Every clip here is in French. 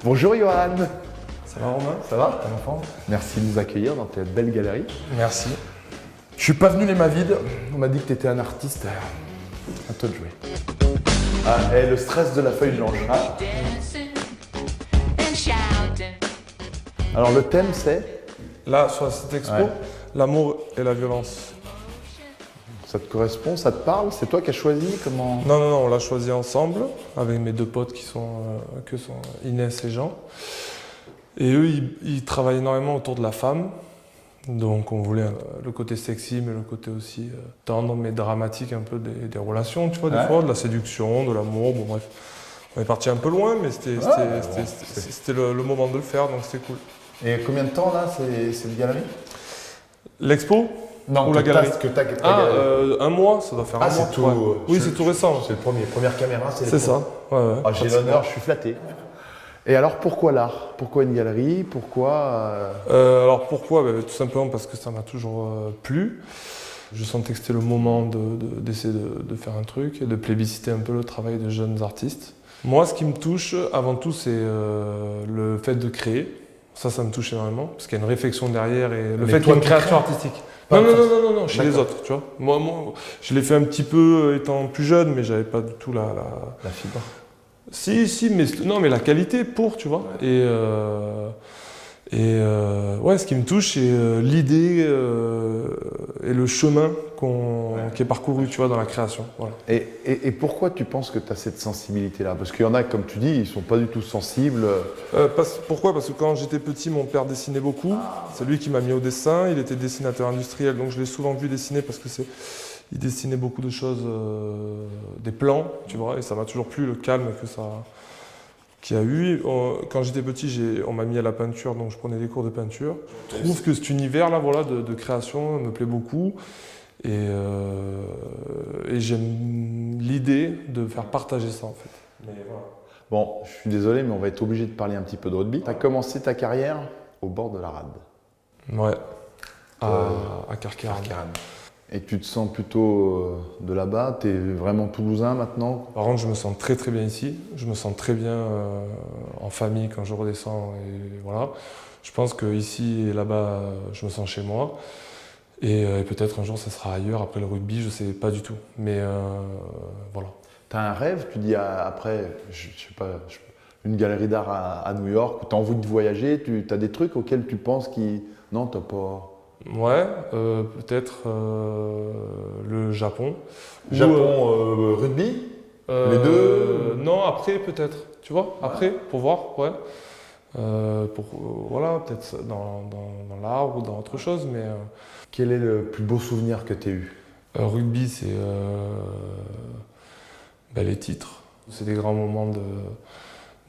Bonjour Johan. Ça va Romain? Ça va? T'es en forme? Merci de nous accueillir dans ta belle galerie. Merci. Je suis pas venu les mains vides, on m'a dit que tu étais un artiste. À toi de jouer. Ah, et le stress de la feuille blanche. Ah. Alors le thème c'est? Là, sur cette expo, Ouais. L'amour et la violence. Ça te correspond, ça te parle? C'est toi qui as choisi? Comment? Non, on l'a choisi ensemble, avec mes deux potes qui sont Inès et Jean. Et eux, ils travaillent énormément autour de la femme. Donc on voulait le côté sexy, mais le côté aussi tendre, mais dramatique un peu des relations, tu vois, des fois, de la séduction, de l'amour, bon bref. On est parti un peu loin, mais c'était le moment de le faire, donc c'était cool. Et combien de temps là, cette galerie? L'expo? Non, ou la galerie? Un mois, ça doit faire un mois. C'est tout. Ouais. Oui, c'est tout récent. C'est le premier. Première caméra, c'est ça. Ouais. Ah, j'ai l'honneur, je suis flatté. Et alors pourquoi l'art? Pourquoi une galerie? Pourquoi Alors pourquoi? Tout simplement parce que ça m'a toujours plu. Je sentais que c'était le moment d'essayer de faire un truc et de plébisciter un peu le travail de jeunes artistes. Moi, ce qui me touche avant tout, c'est le fait de créer. Ça me touche énormément, parce qu'il y a une réflexion derrière et le fait qu'il y ait une création artistique. Non, chez les autres, tu vois. Moi, je l'ai fait un petit peu étant plus jeune, mais j'avais pas du tout la fibre. Si, mais la qualité pour, tu vois. Ouais. Ouais, ce qui me touche, c'est l'idée et le chemin qui est parcouru, tu vois, dans la création. Voilà. Et pourquoi tu penses que tu as cette sensibilité-là? Parce qu'il y en a, comme tu dis, ils sont pas du tout sensibles. Pourquoi? Parce que quand j'étais petit, mon père dessinait beaucoup. C'est lui qui m'a mis au dessin. Il était dessinateur industriel, donc je l'ai souvent vu dessiner parce que il dessinait beaucoup de choses, des plans, tu vois, et ça m'a toujours plu, le calme qu'il y a eu. Quand j'étais petit, on m'a mis à la peinture, donc je prenais des cours de peinture. Je trouve que cet univers-là, voilà, de création me plaît beaucoup. Et j'aime l'idée de faire partager ça, en fait. Mais voilà. Bon, je suis désolé, mais on va être obligé de parler un petit peu de rugby. Tu as commencé ta carrière au bord de la rade. Ouais, à Carqueiranne. Et tu te sens plutôt de là-bas? Tu es vraiment toulousain maintenant? Par contre, je me sens très très bien ici. Je me sens très bien en famille quand je redescends. Et voilà. Je pense qu'ici et là-bas, je me sens chez moi. Et peut-être un jour, ça sera ailleurs. Après le rugby, je ne sais pas du tout. Mais voilà. Tu as un rêve? Tu dis après, je sais pas, une galerie d'art à New York, où tu as envie de voyager, tu as des trucs auxquels tu penses qui... Non, tu n'as pas... Ouais, peut-être le Japon. Rugby? Les deux? Non, après peut-être, tu vois, après, pour voir, ouais. Voilà, peut-être dans l'art ou dans autre chose, mais... Quel est le plus beau souvenir que tu as eu? Rugby, c'est les titres. C'est des grands moments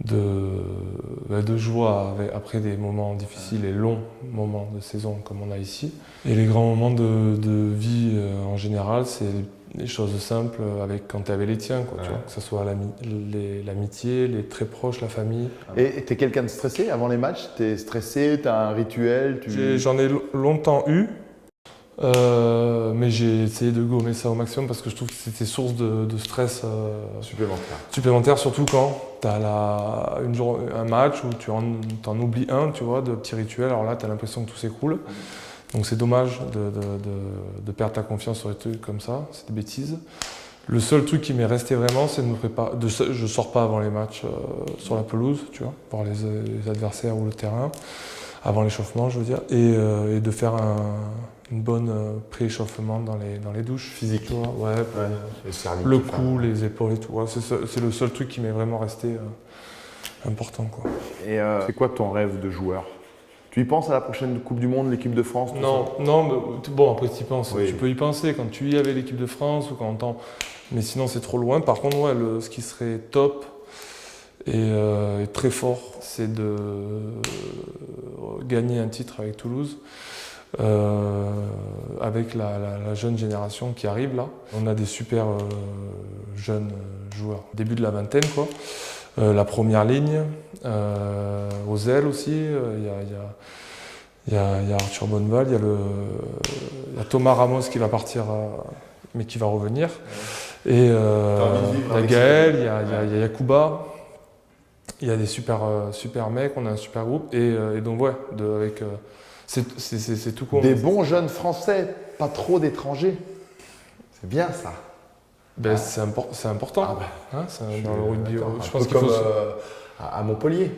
de joie après des moments difficiles et longs moments de saison comme on a ici. Et les grands moments de vie en général, c'est les choses simples quand tu es avec les tiens, quoi, tu vois, que ce soit l'amitié, les très proches, la famille. Et tu es quelqu'un de stressé avant les matchs? Tu es stressé, tu as un rituel? J'en ai longtemps eu. Mais j'ai essayé de gommer ça au maximum parce que je trouve que c'était source de stress supplémentaire, surtout quand tu as un match où tu en oublies un, tu vois, de petits rituels. Alors là, tu as l'impression que tout s'écroule. Donc c'est dommage de perdre ta confiance sur des trucs comme ça, c'est des bêtises. Le seul truc qui m'est resté vraiment, c'est de me préparer. Je sors pas avant les matchs sur la pelouse, tu vois, voir les adversaires ou le terrain, avant l'échauffement, je veux dire, et de faire une bonne pré-échauffement dans les douches. Physique. Tu vois, le cou, les épaules et tout. Ouais, c'est le seul truc qui m'est vraiment resté important, quoi. Et c'est quoi ton rêve de joueur? Tu y penses à la prochaine Coupe du Monde, l'équipe de France? Non, mais bon, après tu y penses. Oui. Tu peux y penser quand tu y avais l'équipe de France ou quand mais sinon c'est trop loin. Par contre, ouais, ce qui serait top et très fort, c'est de gagner un titre avec Toulouse. Avec la jeune génération qui arrive là. On a des super jeunes joueurs, début de la vingtaine quoi. la première ligne, aux ailes aussi, il y a Arthur Bonneval, il y a Thomas Ramos qui va partir, mais qui va revenir. Et il y a Gaël, il y a Yacouba, il y a des super mecs, on a un super groupe. Et donc ouais, c'est tout con. Des bons jeunes français, pas trop d'étrangers. C'est bien ça. Ben, c'est important. Ah bah, hein, dans le rugby. Je pense qu'il faut à Montpellier.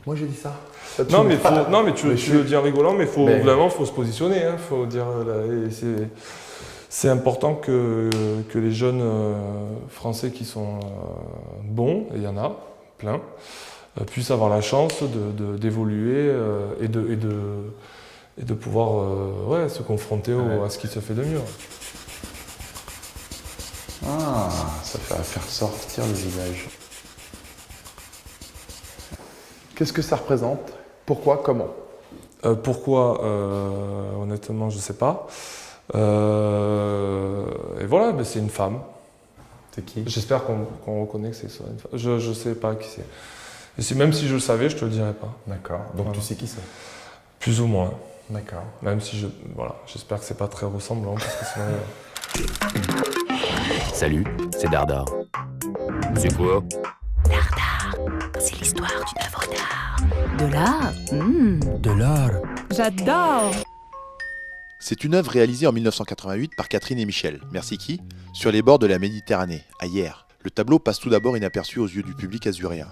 Moi j'ai dit ça. Non mais tu le dis en rigolant, mais vraiment faut se positionner. Hein, faut dire, c'est important que les jeunes Français qui sont bons, et il y en a plein, puissent avoir la chance d'évoluer et de pouvoir se confronter à ce qui se fait de mieux. Ah, ça fait faire sortir le visage. Qu'est-ce que ça représente? Pourquoi? Comment? Pourquoi honnêtement, je ne sais pas. Et voilà, ben, c'est une femme. C'est qui? J'espère qu'on reconnaît que c'est ça. Une femme. Je ne sais pas qui c'est. Et même si je le savais, je ne te le dirais pas. D'accord. Donc voilà. Tu sais qui c'est? Plus ou moins. D'accord. Même si j'espère que c'est pas très ressemblant parce que sinon. Salut, c'est Dardar. C'est quoi? Dardar, c'est l'histoire d'une œuvre d'art. De l'art? De l'art. J'adore! C'est une œuvre réalisée en 1988 par Catherine et Michel, merci qui, sur les bords de la Méditerranée, à Hyères. Le tableau passe tout d'abord inaperçu aux yeux du public azuréen.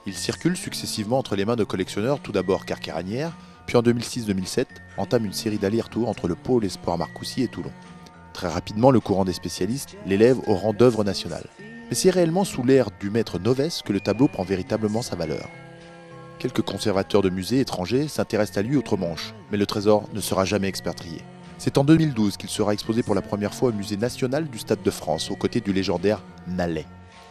Il circule successivement entre les mains de collectionneurs, tout d'abord Carcaragnères, puis en 2006-2007, entame une série d'allers-retours entre le pôle Espoir Marcoussis et Toulon. Très rapidement, le courant des spécialistes l'élève au rang d'œuvre nationale. Mais c'est réellement sous l'ère du maître Novès que le tableau prend véritablement sa valeur. Quelques conservateurs de musées étrangers s'intéressent à lui outre-Manche, mais le trésor ne sera jamais expatrié. C'est en 2012 qu'il sera exposé pour la première fois au musée national du Stade de France, aux côtés du légendaire Nallet.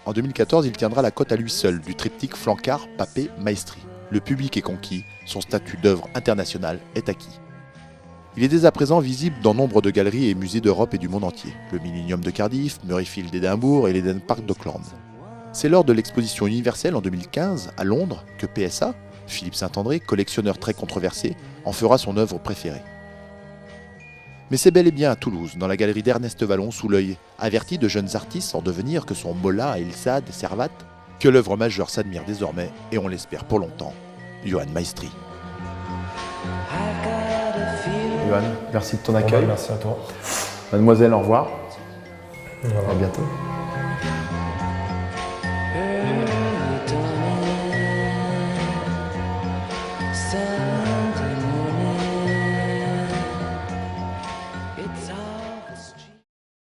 En 2014, il tiendra la cote à lui seul du triptyque Flancard, Papet, Maestri. Le public est conquis, son statut d'œuvre internationale est acquis. Il est dès à présent visible dans nombre de galeries et musées d'Europe et du monde entier. Le Millennium de Cardiff, Murrayfield d'Édimbourg et l'Eden Park d'Auckland. C'est lors de l'exposition universelle en 2015 à Londres que PSA, Philippe Saint-André, collectionneur très controversé, en fera son œuvre préférée. Mais c'est bel et bien à Toulouse, dans la galerie d'Ernest Vallon, sous l'œil averti de jeunes artistes en devenir que sont Mola, Elsad, Servat, que l'œuvre majeure s'admire désormais, et on l'espère pour longtemps, Johann Maestri. Johann, merci de ton accueil. Merci à toi. Mademoiselle, au revoir. Voilà. À bientôt.